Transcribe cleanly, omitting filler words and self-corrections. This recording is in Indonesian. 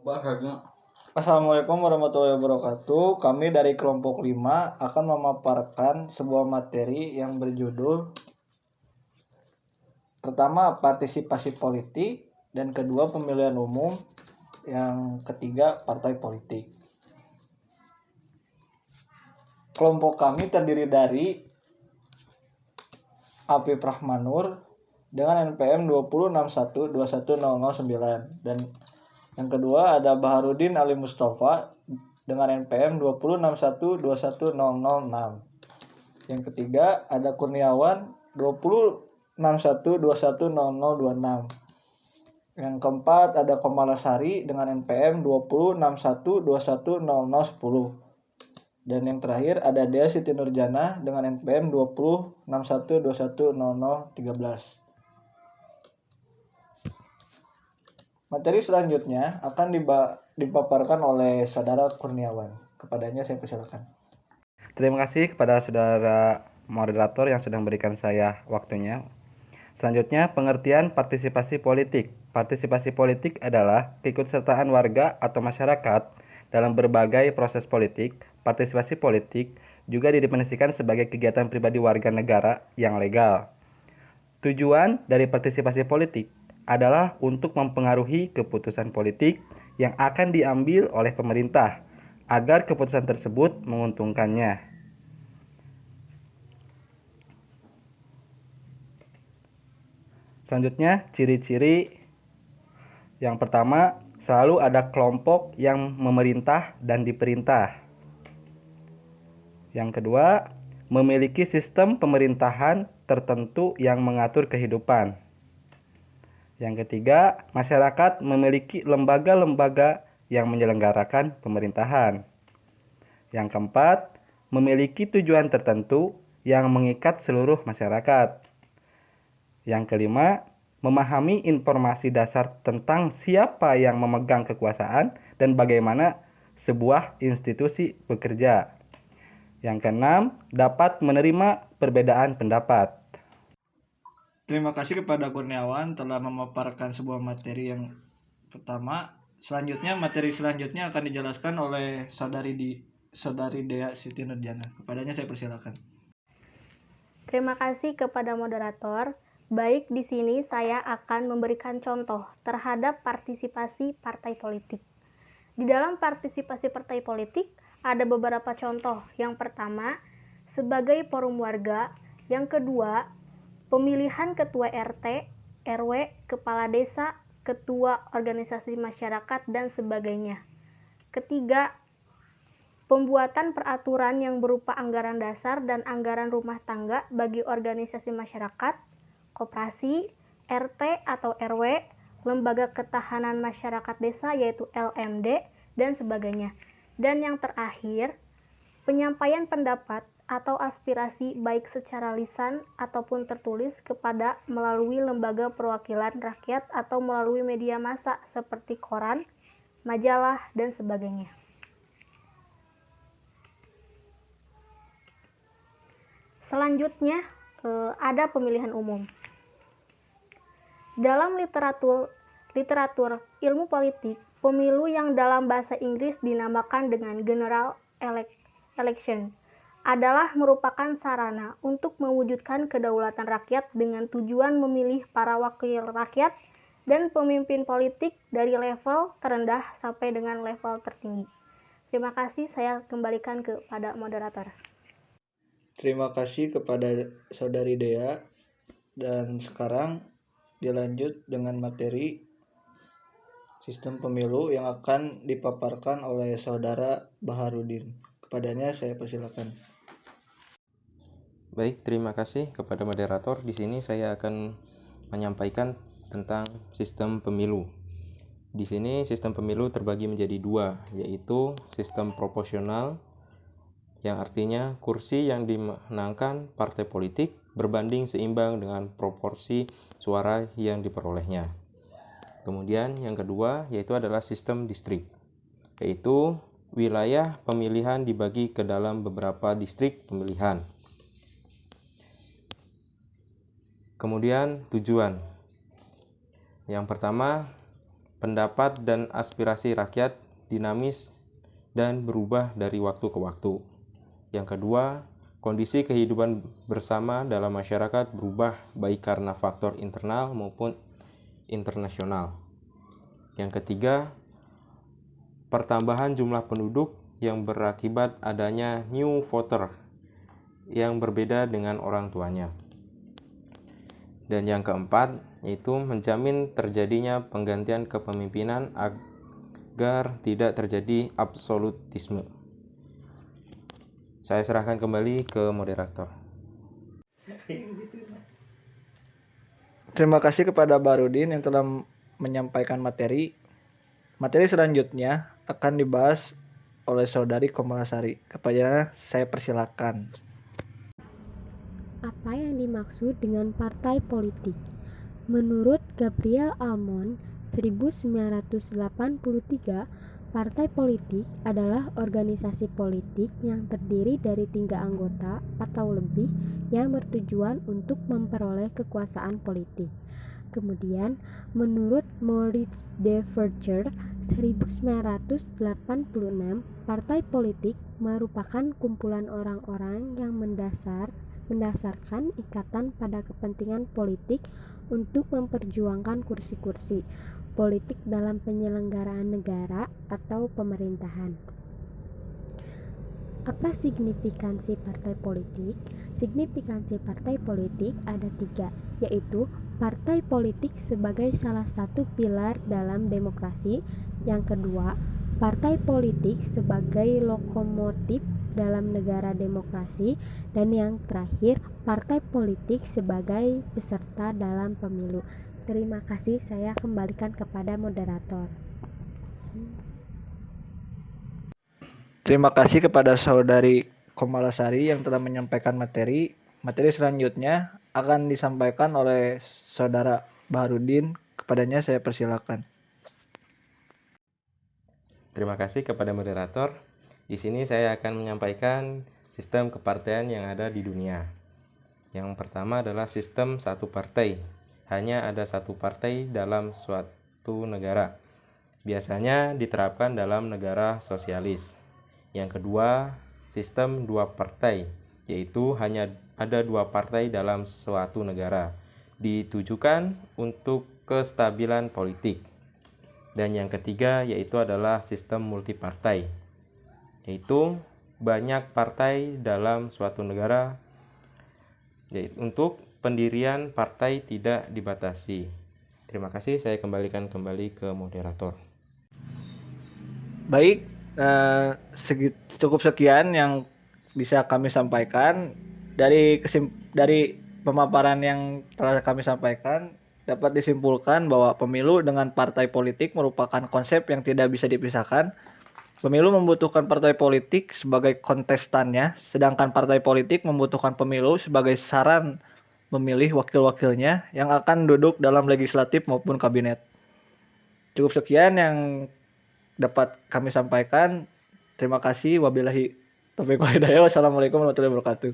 Assalamualaikum warahmatullahi wabarakatuh. Kami dari kelompok 5 akan memaparkan sebuah materi yang berjudul pertama partisipasi politik, dan kedua pemilihan umum, yang ketiga partai politik. Kelompok kami terdiri dari Afif Rahmanur dengan NPM 2061210009, dan yang kedua ada Baharudin Ali Mustafa dengan NPM 2061210006. Yang ketiga ada Kurniawan 2061210026. Yang keempat ada Komalasari dengan NPM 2061210010. Dan yang terakhir ada Dea Siti Nurjana dengan NPM 2061210013. Materi selanjutnya akan dipaparkan oleh Saudara Kurniawan. Kepadanya saya persilakan. Terima kasih kepada saudara moderator yang sudah memberikan saya waktunya. Selanjutnya, pengertian partisipasi politik. Partisipasi politik adalah keikutsertaan warga atau masyarakat dalam berbagai proses politik. Partisipasi politik juga didefinisikan sebagai kegiatan pribadi warga negara yang legal. Tujuan dari partisipasi politik adalah untuk mempengaruhi keputusan politik yang akan diambil oleh pemerintah agar keputusan tersebut menguntungkannya. Selanjutnya, ciri-ciri. Yang pertama, selalu ada kelompok yang memerintah dan diperintah. Yang kedua, memiliki sistem pemerintahan tertentu yang mengatur kehidupan. Yang ketiga, masyarakat memiliki lembaga-lembaga yang menyelenggarakan pemerintahan. Yang keempat, memiliki tujuan tertentu yang mengikat seluruh masyarakat. Yang kelima, memahami informasi dasar tentang siapa yang memegang kekuasaan dan bagaimana sebuah institusi bekerja. Yang keenam, dapat menerima perbedaan pendapat. Terima kasih kepada Kurniawan telah memaparkan sebuah materi yang pertama. Materi selanjutnya akan dijelaskan oleh Saudari Dea Siti Nurjana. Kepadanya saya persilakan. Terima kasih kepada moderator. Baik, di sini saya akan memberikan contoh terhadap partisipasi partai politik. Di dalam partisipasi partai politik ada beberapa contoh. Yang pertama, sebagai forum warga. Yang kedua, pemilihan ketua RT, RW, kepala desa, ketua organisasi masyarakat, dan sebagainya. Ketiga, pembuatan peraturan yang berupa anggaran dasar dan anggaran rumah tangga bagi organisasi masyarakat, koperasi, RT atau RW, lembaga ketahanan masyarakat desa yaitu LMD, dan sebagainya. Dan yang terakhir, penyampaian pendapat atau aspirasi baik secara lisan ataupun tertulis kepada melalui lembaga perwakilan rakyat atau melalui media massa seperti koran, majalah, dan sebagainya. Selanjutnya ada pemilihan umum. Dalam literatur ilmu politik, pemilu yang dalam bahasa Inggris dinamakan dengan general election adalah merupakan sarana untuk mewujudkan kedaulatan rakyat dengan tujuan memilih para wakil rakyat dan pemimpin politik dari level terendah sampai dengan level tertinggi. Terima kasih, saya kembalikan kepada moderator. Terima kasih kepada Saudari Dea. Dan sekarang dilanjut dengan materi sistem pemilu yang akan dipaparkan oleh Saudara Baharudin. Kepadanya saya persilakan. Baik, terima kasih kepada moderator. Di sini saya akan menyampaikan tentang sistem pemilu. Di sini sistem pemilu terbagi menjadi dua, yaitu sistem proporsional, yang artinya kursi yang dimenangkan partai politik berbanding seimbang dengan proporsi suara yang diperolehnya. Kemudian yang kedua yaitu adalah sistem distrik, yaitu wilayah pemilihan dibagi ke dalam beberapa distrik pemilihan. Kemudian tujuan. Yang pertama, pendapat dan aspirasi rakyat dinamis dan berubah dari waktu ke waktu. Yang kedua, kondisi kehidupan bersama dalam masyarakat berubah baik karena faktor internal maupun internasional. Yang ketiga, pertambahan jumlah penduduk yang berakibat adanya new voter yang berbeda dengan orang tuanya. Dan yang keempat, yaitu menjamin terjadinya penggantian kepemimpinan agar tidak terjadi absolutisme. Saya serahkan kembali ke moderator. Terima kasih kepada Barudin yang telah menyampaikan materi. Materi selanjutnya akan dibahas oleh Saudari Komalasari. Kepadanya saya persilakan. Apa yang dimaksud dengan partai politik? Menurut Gabriel Almond 1983, partai politik adalah organisasi politik yang terdiri dari 3 anggota atau lebih yang bertujuan untuk memperoleh kekuasaan politik. Kemudian, menurut Maurice de Verger 1986, partai politik merupakan kumpulan orang-orang yang mendasarkan ikatan pada kepentingan politik untuk memperjuangkan kursi-kursi politik dalam penyelenggaraan negara atau pemerintahan. Apa signifikansi partai politik? Signifikansi partai politik ada 3, yaitu partai politik sebagai salah satu pilar dalam demokrasi. Yang kedua, partai politik sebagai lokomotif dalam negara demokrasi, dan yang terakhir, partai politik sebagai peserta dalam pemilu. Terima kasih, saya kembalikan kepada moderator. Terima kasih kepada Saudari Komalasari yang telah menyampaikan materi. Materi selanjutnya akan disampaikan oleh Saudara Barudin. Kepadanya saya persilakan. Terima kasih kepada moderator. Di sini saya akan menyampaikan sistem kepartaian yang ada di dunia. Yang pertama adalah sistem satu partai. Hanya ada satu partai dalam suatu negara. Biasanya diterapkan dalam negara sosialis. Yang kedua, sistem 2 partai, yaitu hanya ada 2 partai dalam suatu negara. Ditujukan untuk kestabilan politik. Dan yang ketiga yaitu adalah sistem multipartai, yaitu banyak partai dalam suatu negara, yaitu untuk pendirian partai tidak dibatasi. Terima kasih, saya kembalikan kembali ke moderator. Baik, cukup sekian yang bisa kami sampaikan dari pemaparan yang telah kami sampaikan. Dapat disimpulkan bahwa pemilu dengan partai politik merupakan konsep yang tidak bisa dipisahkan. Pemilu membutuhkan partai politik sebagai kontestannya, sedangkan partai politik membutuhkan pemilu sebagai saran memilih wakil-wakilnya yang akan duduk dalam legislatif maupun kabinet. Cukup sekian yang dapat kami sampaikan. Terima kasih. Wabillahi taufiq wal hidayah. Wassalamualaikum warahmatullahi wabarakatuh.